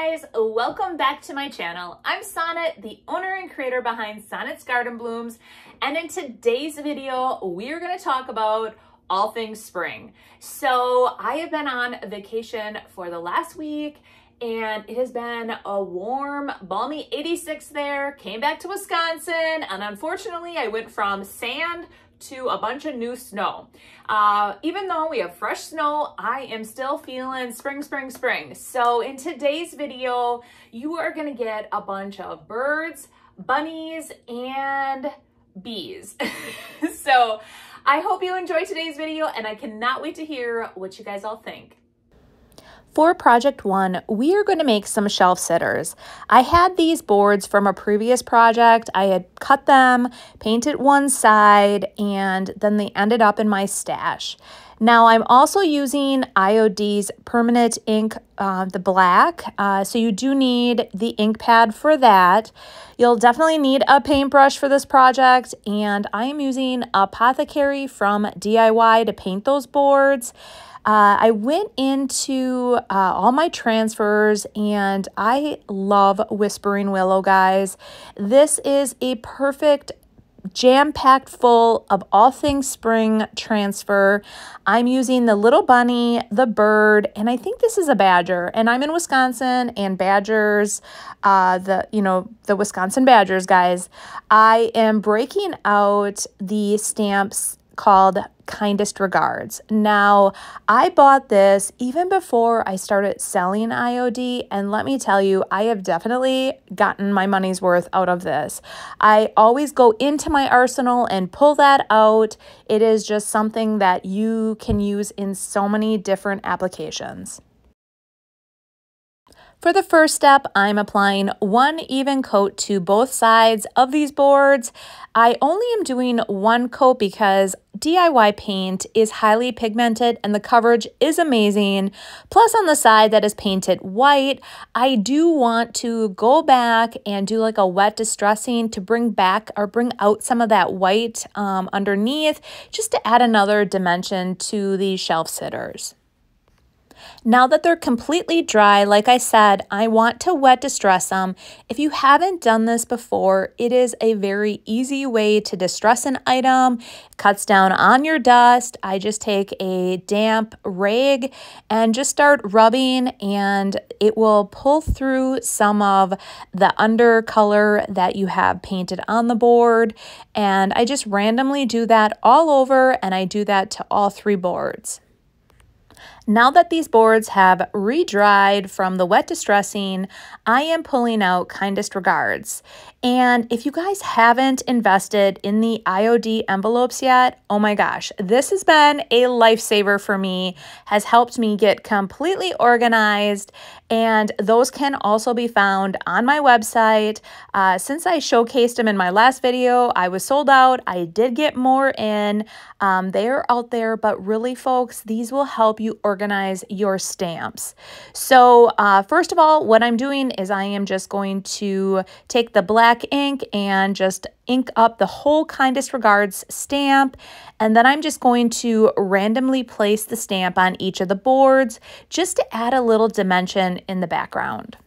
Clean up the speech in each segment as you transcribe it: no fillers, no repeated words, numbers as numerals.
guys, welcome back to my channel. I'm Sonnet, the owner and creator behind Sonnet's Garden Blooms, and in today's video we are going to talk about all things spring. So I have been on vacation for the last week and it has been a warm, balmy 86 there. Came back to Wisconsin and unfortunately I went from sand to a bunch of new snow. Even though we have fresh snow, I am still feeling spring. So in today's video, you are gonna get a bunch of birds, bunnies, and bees. So I hope you enjoy today's video and I cannot wait to hear what you guys all think. For project one, we are going to make some shelf sitters. I had these boards from a previous project. I had cut them, painted one side, and then they ended up in my stash. Now I'm also using IOD's permanent ink, the black, so you do need the ink pad for that. You'll definitely need a paintbrush for this project, and I am using Apothecary from DIY to paint those boards. I went into all my transfers and I love Whispering Willow, guys. This is a perfect jam-packed full of all things spring transfer. I'm using the little bunny, the bird, and I think this is a badger. And I'm in Wisconsin, and badgers, the Wisconsin Badgers, guys. I am breaking out the stamps called Kindest Regards. Now, I bought this even before I started selling IOD, and let me tell you, I have definitely gotten my money's worth out of this. I always go into my arsenal and pull that out. It is just something that you can use in so many different applications. For the first step, I'm applying one even coat to both sides of these boards. I only am doing one coat because DIY paint is highly pigmented and the coverage is amazing. Plus on the side that is painted white, I do want to go back and do like a wet distressing to bring back or bring out some of that white underneath, just to add another dimension to these shelf sitters. Now that they're completely dry, like I said, I want to wet distress them. If you haven't done this before, it is a very easy way to distress an item. It cuts down on your dust. I just take a damp rag and just start rubbing, and it will pull through some of the undercolor that you have painted on the board. And I just randomly do that all over, and I do that to all three boards. Now that these boards have re-dried from the wet distressing, I am pulling out Kindest Regards. And if you guys haven't invested in the IOD envelopes yet, oh my gosh, this has been a lifesaver for me, has helped me get completely organized, and those can also be found on my website. Since I showcased them in my last video, I was sold out. I did get more in. They're out there, but really, folks, these will help you organize your stamps. So first of all, what I'm doing is I am just going to take the black ink and just ink up the whole Kindest Regards stamp, and then I'm just going to randomly place the stamp on each of the boards just to add a little dimension in the background.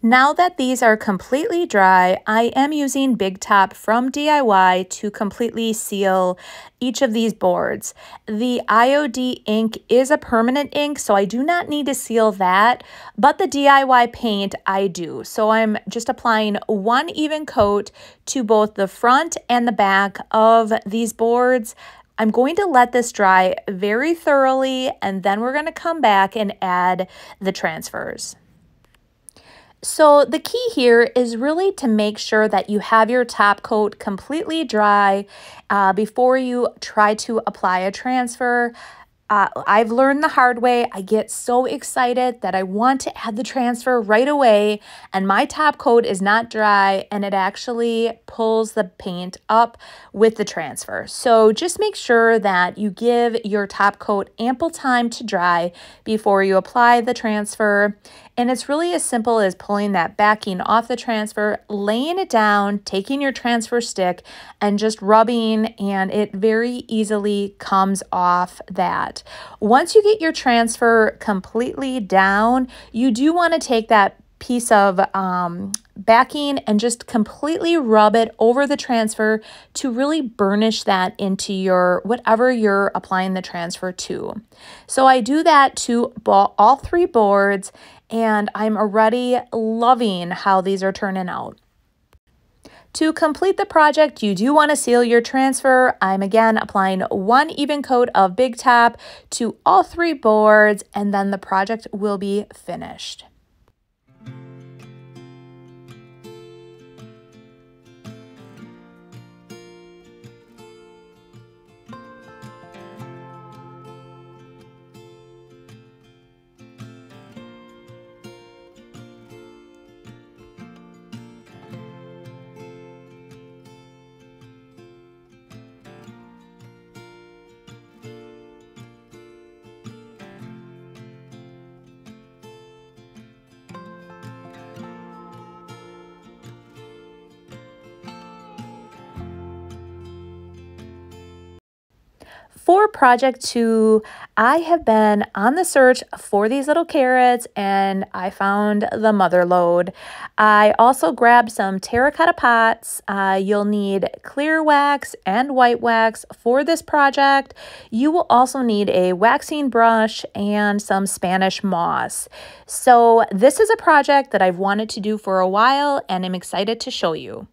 Now that these are completely dry, I am using Big Top from DIY to completely seal each of these boards. The IOD ink is a permanent ink, so I do not need to seal that, but the DIY paint I do. So I'm just applying one even coat to both the front and the back of these boards. I'm going to let this dry very thoroughly, and then we're going to come back and add the transfers. So the key here is really to make sure that you have your top coat completely dry before you try to apply a transfer. I've learned the hard way. I get so excited that I want to add the transfer right away, and my top coat is not dry, and it actually pulls the paint up with the transfer. So just make sure that you give your top coat ample time to dry before you apply the transfer. And it's really as simple as pulling that backing off the transfer, laying it down, taking your transfer stick, and just rubbing, and it very easily comes off that. mat. Once you get your transfer completely down, you do want to take that piece of backing and just completely rub it over the transfer to really burnish that into your whatever you're applying the transfer to. So I do that to all 3 boards, and I'm already loving how these are turning out. To complete the project, you do want to seal your transfer. I'm again applying 1 even coat of Big Top to all 3 boards, and then the project will be finished. For project 2, I have been on the search for these little carrots, and I found the mother lode. I also grabbed some terracotta pots. You'll need clear wax and white wax for this project. You will also need a waxing brush and some Spanish moss. So this is a project that I've wanted to do for a while, and I'm excited to show you.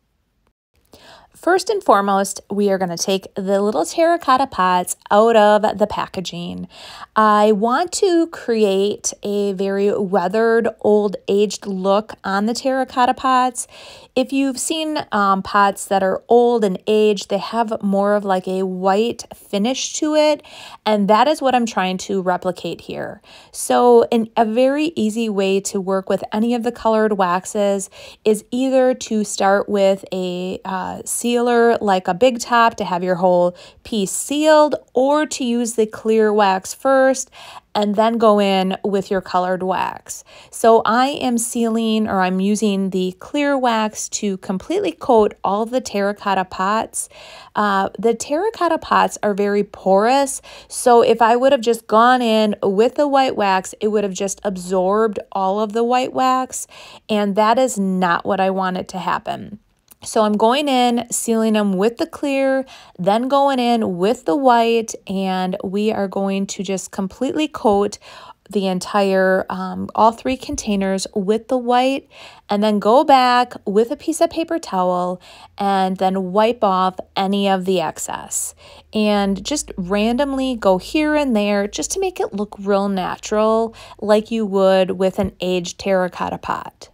First and foremost, we are going to take the little terracotta pots out of the packaging. I want to create a very weathered, old, aged look on the terracotta pots. If you've seen pots that are old and aged, they have more of like a white finish to it, and that is what I'm trying to replicate here. So a very easy way to work with any of the colored waxes is either to start with a sealer like a Big Top to have your whole piece sealed, or to use the clear wax first and then go in with your colored wax. So I am sealing, or I'm using the clear wax to completely coat all of the terracotta pots. The terracotta pots are very porous, so if I would have just gone in with the white wax, it would have just absorbed all of the white wax, and that is not what I wanted to happen. So I'm going in, sealing them with the clear, then going in with the white, and we are going to just completely coat the entire, all 3 containers with the white, and then go back with a piece of paper towel and then wipe off any of the excess. And just randomly go here and there just to make it look real natural, like you would with an aged terracotta pot.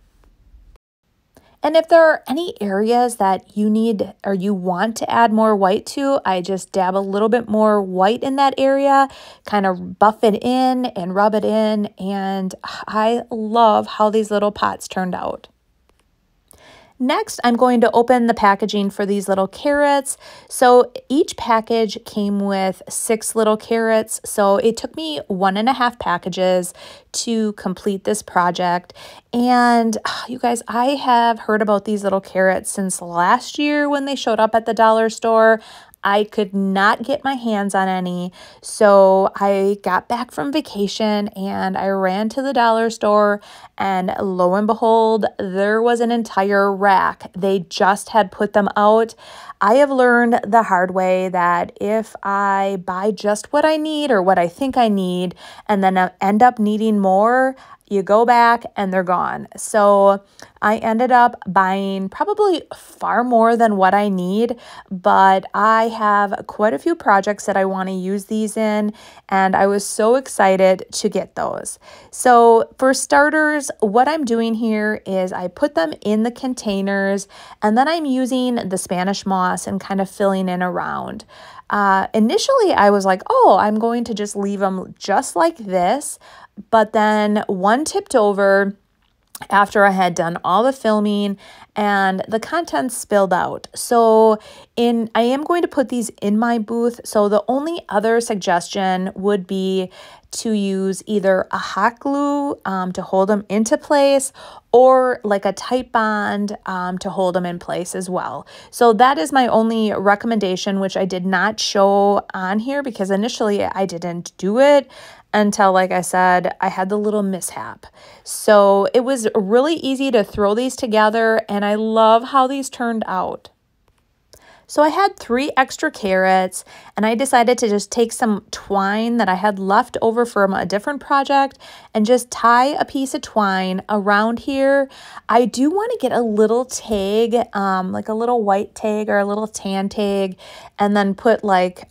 And if there are any areas that you need or you want to add more white to, I just dab a little bit more white in that area, kind of buff it in and rub it in, and I love how these little pots turned out. Next, I'm going to open the packaging for these little carrots. So each package came with 6 little carrots. So it took me 1.5 packages to complete this project. And you guys, I have heard about these little carrots since last year when they showed up at the dollar store. I could not get my hands on any, so I got back from vacation and I ran to the dollar store, and lo and behold, there was an entire rack. They just had put them out. I have learned the hard way that if I buy just what I need or what I think I need and then end up needing more, you go back and they're gone. So I ended up buying probably far more than what I need, but I have quite a few projects that I want to use these in, and I was so excited to get those. So for starters, what I'm doing here is I put them in the containers, and then I'm using the Spanish moss and kind of filling in around. Initially, I was like, oh, I'm going to just leave them just like this. But then one tipped over after I had done all the filming and the contents spilled out. So I am going to put these in my booth. So the only other suggestion would be to use either a hot glue to hold them into place, or like a tight bond to hold them in place as well. So that is my only recommendation, which I did not show on here because initially I didn't do it until, like I said, I had the little mishap. So it was really easy to throw these together, and I love how these turned out. So I had 3 extra carrots, and I decided to just take some twine that I had left over from a different project and just tie a piece of twine around here. I do want to get a little tag, like a little white tag or a little tan tag, and then put like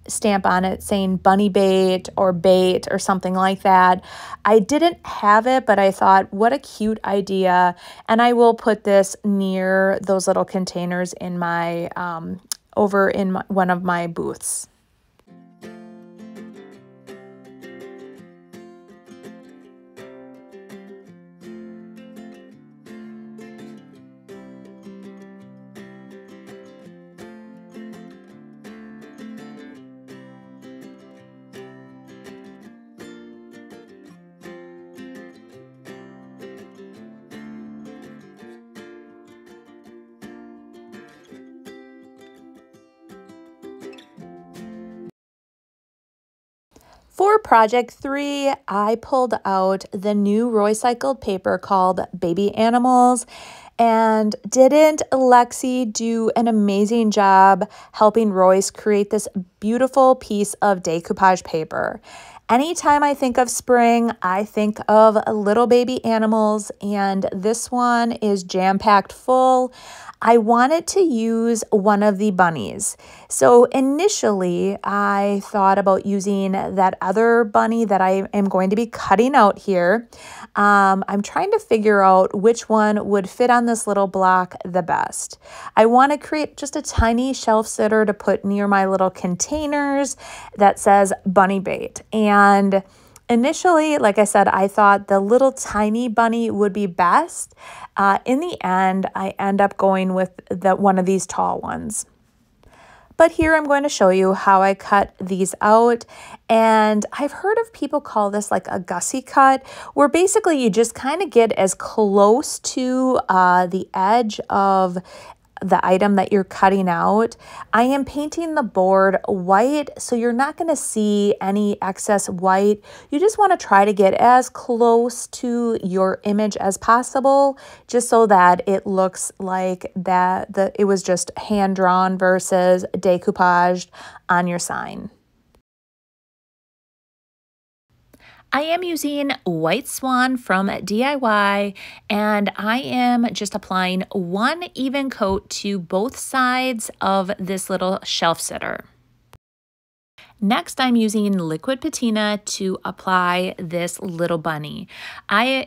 stamp on it saying bunny bait or bait or something like that. I didn't have it, but I thought, what a cute idea. And I will put this near those little containers in my, over in one of my booths. For project 3, I pulled out the new Roycycled paper called Baby Animals. And didn't Lexi do an amazing job helping Royce create this beautiful piece of decoupage paper? Anytime I think of spring, I think of little baby animals, and this one is jam-packed full. I wanted to use one of the bunnies. So initially, I thought about using that other bunny that I am going to be cutting out here. I'm trying to figure out which one would fit on this little block the best. I want to create just a tiny shelf sitter to put near my little containers that says bunny bait. And initially, like I said, I thought the little tiny bunny would be best. In the end, I end up going with one of these tall ones. But here I'm going to show you how I cut these out. And I've heard of people call this like a gussie cut, where basically you just kind of get as close to the edge of the item that you're cutting out. I am painting the board white, so you're not going to see any excess white. You just want to try to get as close to your image as possible, just so that it looks like that it was just hand drawn versus decoupaged on your sign. I am using White Swan from DIY, and I am just applying one even coat to both sides of this little shelf sitter. Next, I'm using liquid patina to apply this little bunny.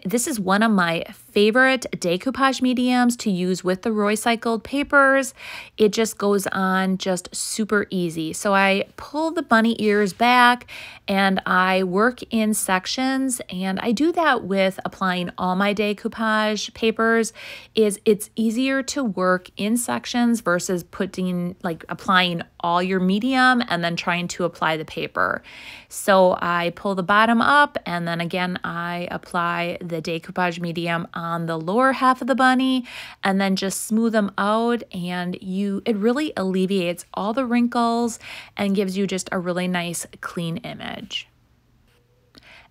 This is one of my favorite decoupage mediums to use with the Roycycled papers. It just goes on just super easy. So I pull the bunny ears back and I work in sections, and I do that with applying all my decoupage papers. It's easier to work in sections versus applying all your medium and then trying to apply the paper. So I pull the bottom up, and then again I apply the decoupage medium on the lower half of the bunny, and then just smooth them out, and it really alleviates all the wrinkles and gives you just a really nice clean image.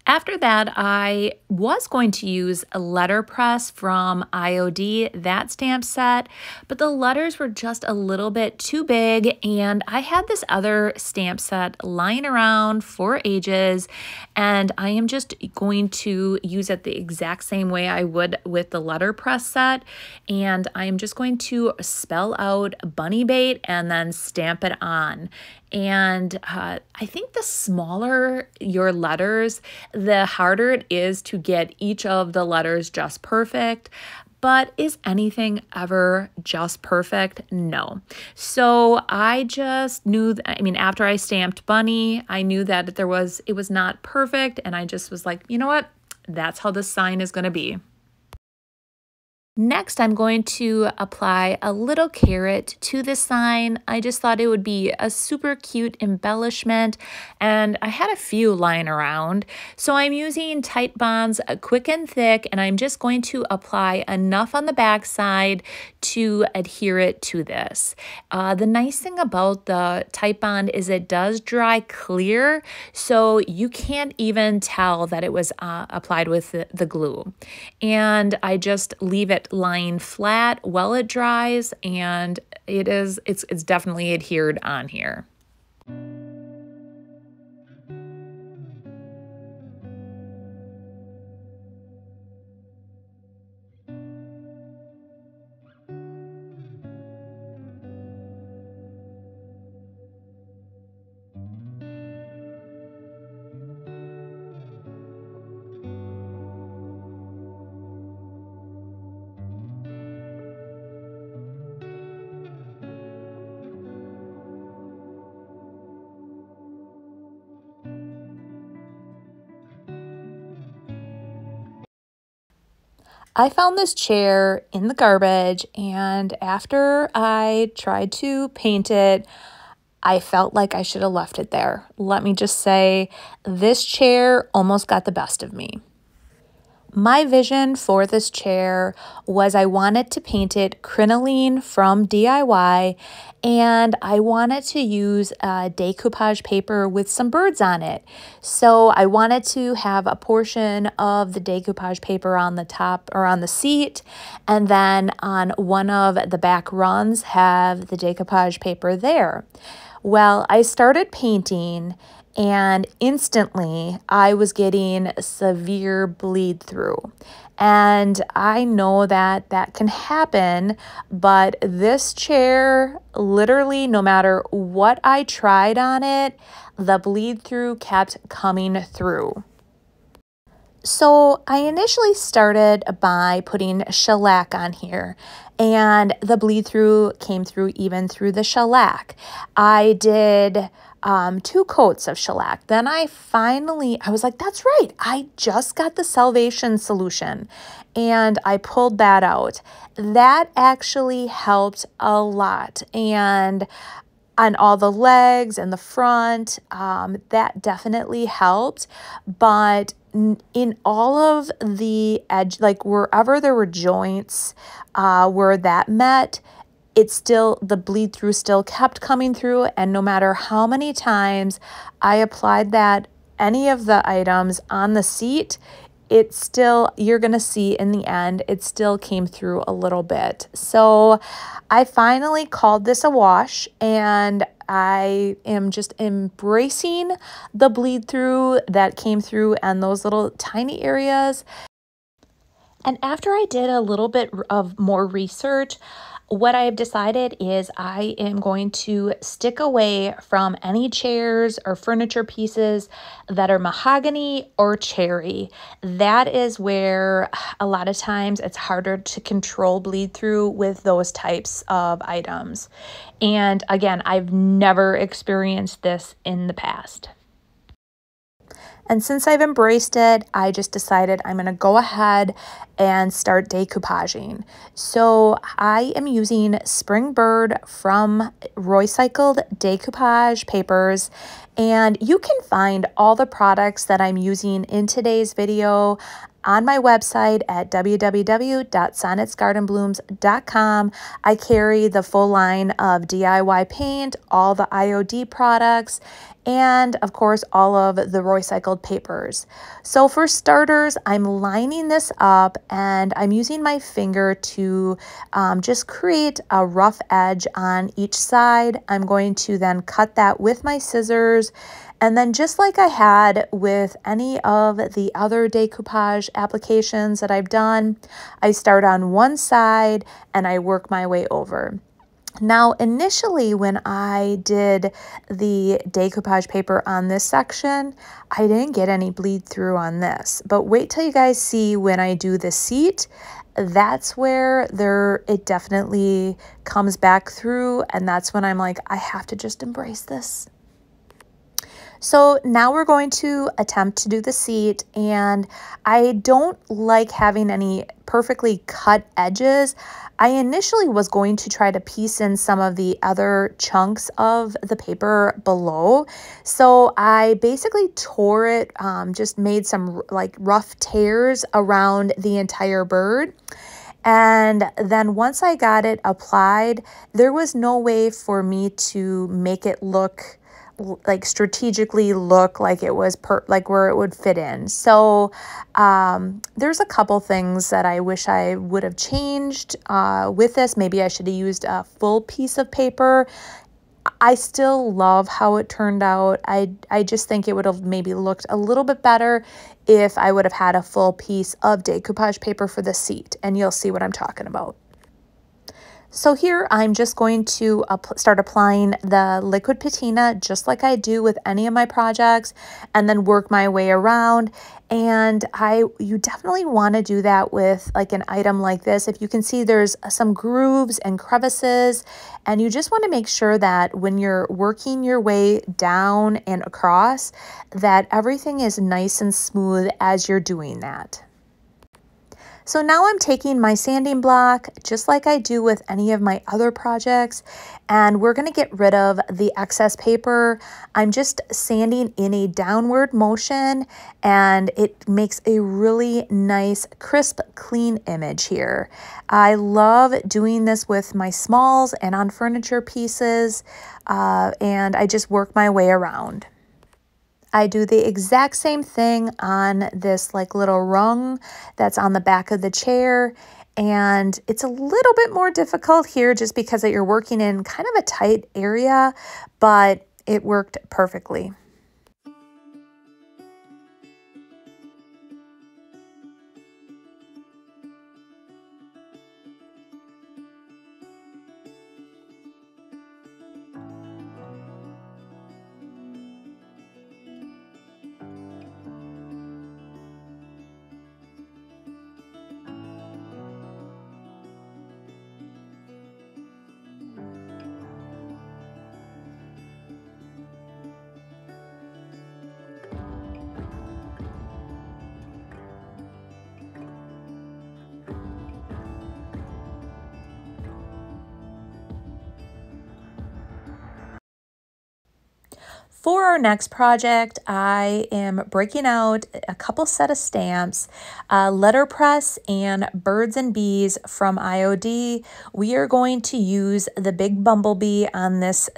After that, I was going to use a letterpress from IOD, that stamp set, but the letters were just a little bit too big, and I had this other stamp set lying around for ages, and I am just going to use it the exact same way I would with the letterpress set, and I am just going to spell out bunny bait and then stamp it on. And I think the smaller your letters, the harder it is to get each of the letters just perfect. But is anything ever just perfect? No. So I just knew, after I stamped bunny, I knew that it was not perfect. And I just was like, you know what? That's how the sign is going to be. Next, I'm going to apply a little carrot to the sign. I just thought it would be a super cute embellishment, and I had a few lying around. So I'm using Tight Bonds Quick and Thick, and I'm just going to apply enough on the back side to adhere it to this. The nice thing about the Tight Bond is it does dry clear, so you can't even tell that it was applied with the glue. And I just leave it lying flat while it dries, and it's definitely adhered on here. I found this chair in the garbage, and after I tried to paint it, I felt like I should have left it there. Let me just say, this chair almost got the best of me. My vision for this chair was I wanted to paint it crinoline from DIY, and I wanted to use a decoupage paper with some birds on it. So I wanted to have a portion of the decoupage paper on the top or on the seat, and then on one of the back runs have the decoupage paper there. Well, I started painting, and instantly I was getting severe bleed through. And I know that that can happen, but this chair, literally, no matter what I tried on it, the bleed through kept coming through. So I initially started by putting shellac on here, and the bleed through came through even through the shellac. I did 2 coats of shellac. Then I was like, that's right, I just got the Salvation solution, and I pulled that out. That actually helped a lot, and on all the legs and the front, that definitely helped. But in all of the edge, like wherever there were joints where that met, the bleed through still kept coming through. And no matter how many times I applied any of the items on the seat, you're going to see in the end, it still came through a little bit. So I finally called this a wash, and I am just embracing the bleed through that came through and those little tiny areas. And after I did a little bit of more research, what I have decided is I am going to stick away from any chairs or furniture pieces that are mahogany or cherry. That is where a lot of times it's harder to control bleed through with those types of items. And again, I've never experienced this in the past. And since I've embraced it, I just decided I'm going to go ahead and start decoupaging. So I am using Springbird from Roycycled decoupage papers, and you can find all the products that I'm using in today's video on my website at www.sonnetsgardenblooms.com. I carry the full line of DIY paint, all the IOD products, and of course all of the Roycycled papers. So for starters, I'm lining this up, and I'm using my finger to just create a rough edge on each side. I'm going to then cut that with my scissors. And then just like I had with any of the other decoupage applications that I've done, I start on one side and I work my way over. Now, initially when I did the decoupage paper on this section, I didn't get any bleed through on this. But wait till you guys see when I do the seat. That's where it definitely comes back through, and that's when I'm like, I have to just embrace this. So now we're going to attempt to do the seat, and I don't like having any perfectly cut edges. I initially was going to try to piece in some of the other chunks of the paper below. So I basically tore it, just made some like rough tears around the entire bird. And then once I got it applied, there was no way for me to make it look like strategically look like it was like where it would fit in. So there's a couple things that I wish I would have changed with this. Maybe I should have used a full piece of paper. I still love how it turned out. I just think it would have maybe looked a little bit better if I would have had a full piece of decoupage paper for the seat, and you'll see what I'm talking about. So here I'm just going to start applying the liquid patina just like I do with any of my projects, and then work my way around. And you definitely want to do that with like an item like this. If you can see, there's some grooves and crevices, and you just want to make sure that when you're working your way down and across, that everything is nice and smooth as you're doing that. So now I'm taking my sanding block, just like I do with any of my other projects, and we're going to get rid of the excess paper. I'm just sanding in a downward motion, and it makes a really nice, crisp, clean image here. I love doing this with my smalls and on furniture pieces, and I just work my way around. I do the exact same thing on this like little rung that's on the back of the chair, and it's a little bit more difficult here just because you're working in kind of a tight area, but it worked perfectly. For our next project, I am breaking out a couple set of stamps, letterpress and birds and bees from IOD. We are going to use the big bumblebee on this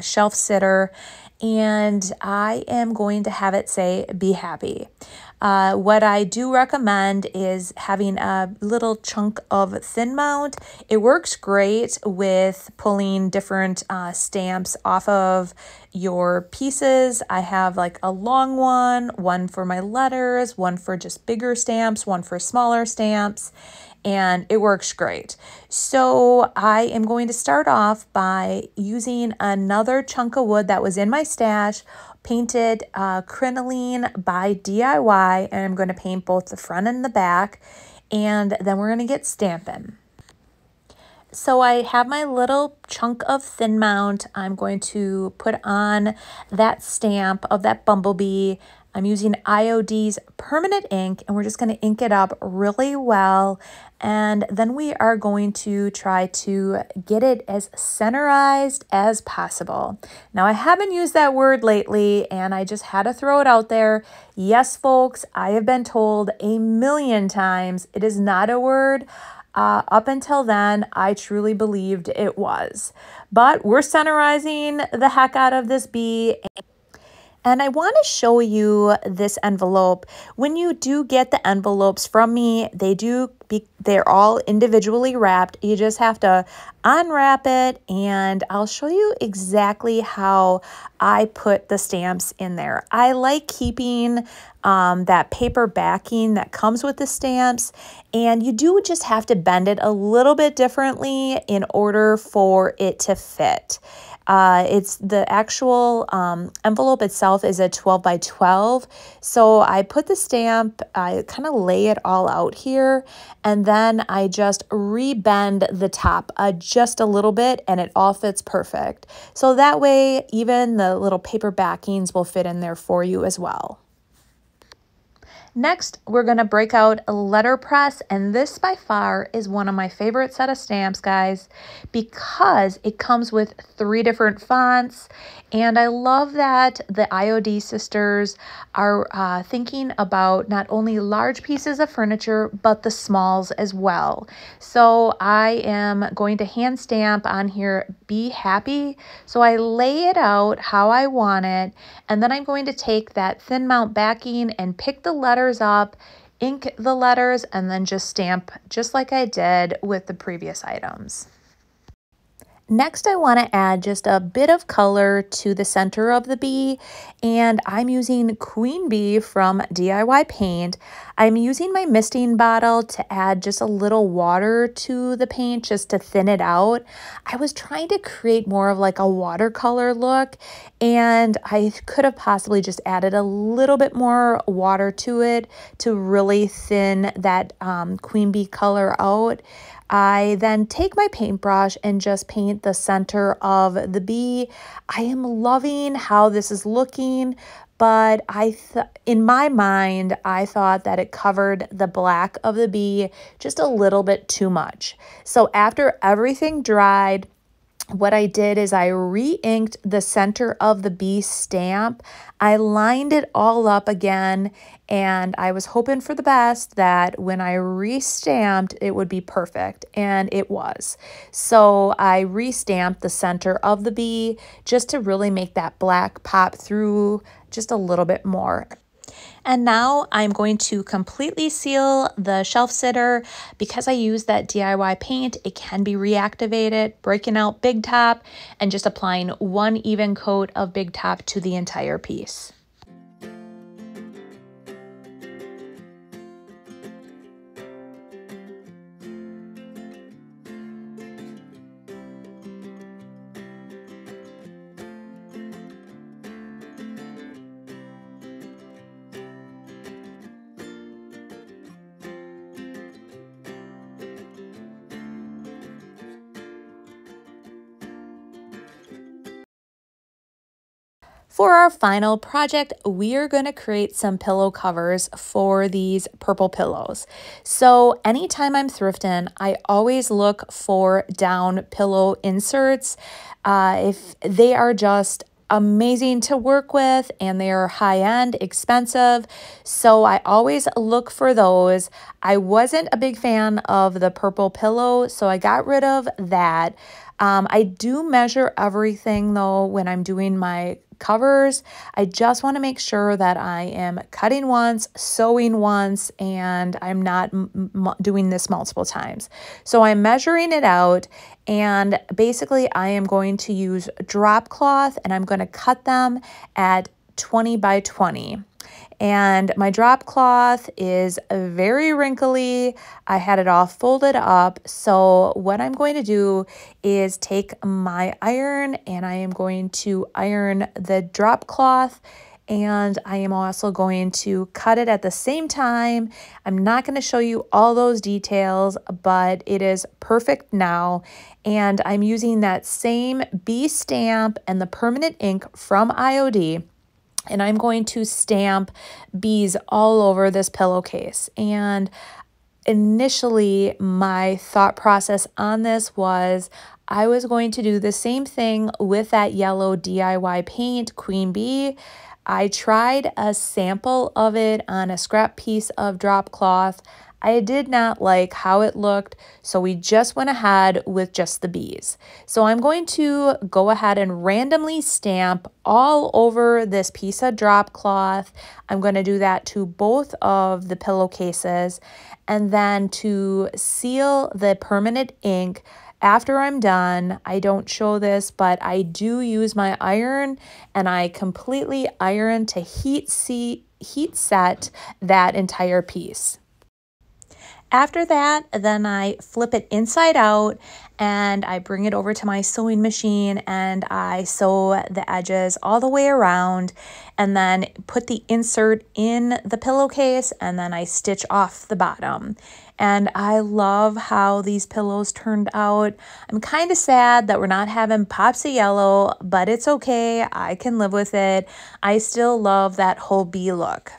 shelf sitter, and I am going to have it say, "Be happy." What I do recommend is having a little chunk of thin mount. It works great with pulling different stamps off of your pieces. I have like a long one for my letters, one for just bigger stamps, one for smaller stamps, and it works great. So I am going to start off by using another chunk of wood that was in my stash, painted crinoline by DIY, and I'm going to paint both the front and the back, and then we're going to get stamping. So I have my little chunk of thin mount. I'm going to put on that stamp of that bumblebee. I'm using IOD's permanent ink, and we're just going to ink it up really well. And then we are going to try to get it as centerized as possible. Now, I haven't used that word lately, and I just had to throw it out there. Yes, folks, I have been told a million times it is not a word. Up until then, I truly believed it was. But we're centerizing the heck out of this bee. And I want to show you this envelope. When you do get the envelopes from me, they're all individually wrapped. You just have to unwrap it, and I'll show you exactly how I put the stamps in there. I like keeping that paper backing that comes with the stamps, and you do just have to bend it a little bit differently in order for it to fit. It's the actual envelope itself is a 12 by 12. So I put the stamp, I kind of lay it all out here, and then I just rebend the top just a little bit, and it all fits perfect. So that way, even the little paper backings will fit in there for you as well. Next, we're going to break out a letterpress, and this by far is one of my favorite set of stamps, guys, because it comes with 3 different fonts, and I love that the IOD sisters are thinking about not only large pieces of furniture, but the smalls as well. So I am going to hand stamp on here, Be Happy. So I lay it out how I want it, and then I'm going to take that thin mount backing and pick the letters up, ink the letters, and then just stamp just like I did with the previous items. Next, I want to add just a bit of color to the center of the bee, and I'm using Queen Bee from DIY Paint. I'm using my misting bottle to add just a little water to the paint just to thin it out. I was trying to create more of like a watercolor look, and I could have possibly just added a little bit more water to it to really thin that Queen Bee color out. I then take my paintbrush and just paint the center of the bee. I am loving how this is looking, but in my mind, I thought that it covered the black of the bee just a little bit too much. So after everything dried, what I did is I re-inked the center of the bee stamp. I lined it all up again, and I was hoping for the best that when I re-stamped, it would be perfect, and it was. So I re-stamped the center of the bee just to really make that black pop through just a little bit more. And now I'm going to completely seal the shelf sitter. Because I use that DIY paint, it can be reactivated, breaking out Big Top and just applying 1 even coat of Big Top to the entire piece. For our final project, we are going to create some pillow covers for these purple pillows. So anytime I'm thrifting, I always look for down pillow inserts. If they are just amazing to work with and they are high-end, expensive, so I always look for those. I wasn't a big fan of the purple pillow, so I got rid of that. I do measure everything though when I'm doing my covers. I just want to make sure that I am cutting once, sewing once, and I'm not doing this multiple times. So I'm measuring it out, and basically I am going to use drop cloth, and I'm going to cut them at 20 by 20. And my drop cloth is very wrinkly. I had it all folded up. So what I'm going to do is take my iron, and I am going to iron the drop cloth, and I am also going to cut it at the same time. I'm not going to show you all those details, but it is perfect now. And I'm using that same bee stamp and the permanent ink from IOD. And I'm going to stamp bees all over this pillowcase. And initially, my thought process on this was I was going to do the same thing with that yellow DIY paint, Queen Bee. I tried a sample of it on a scrap piece of drop cloth. I did not like how it looked, so we just went ahead with just the bees. So I'm going to go ahead and randomly stamp all over this piece of drop cloth. I'm going to do that to both of the pillowcases, and then to seal the permanent ink, after I'm done, I don't show this, but I do use my iron, and I completely iron to heat set that entire piece. After that, then I flip it inside out and I bring it over to my sewing machine and I sew the edges all the way around and then put the insert in the pillowcase and then I stitch off the bottom. And I love how these pillows turned out. I'm kind of sad that we're not having pops of yellow, but it's okay. I can live with it. I still love that whole bee look.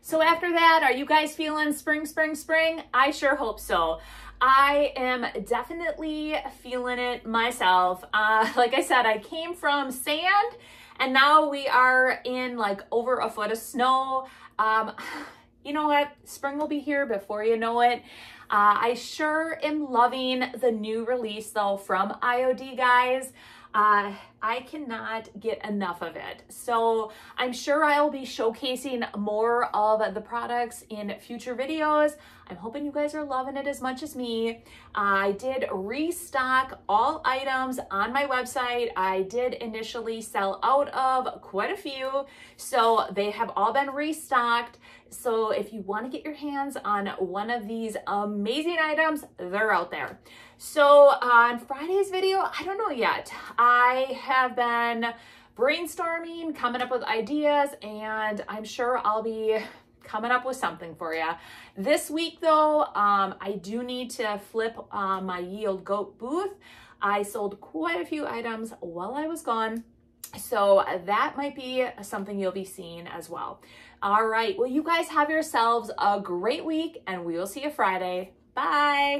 So after that, are you guys feeling spring, spring, spring? I sure hope so. I am definitely feeling it myself. Like I said, I came from sand and now we are in like over a foot of snow. You know what? Spring will be here before you know it. I sure am loving the new release though from IOD, guys. I cannot get enough of it. So I'm sure I'll be showcasing more of the products in future videos. I'm hoping you guys are loving it as much as me. I did restock all items on my website. I did initially sell out of quite a few, so they have all been restocked. So if you want to get your hands on one of these amazing items, they're out there. So on Friday's video, I don't know yet. I have been brainstorming, coming up with ideas, and I'm sure I'll be coming up with something for you. This week though, I do need to flip my Yield Goat booth. I sold quite a few items while I was gone, so that might be something you'll be seeing as well. All right, well, you guys have yourselves a great week and we will see you Friday. Bye.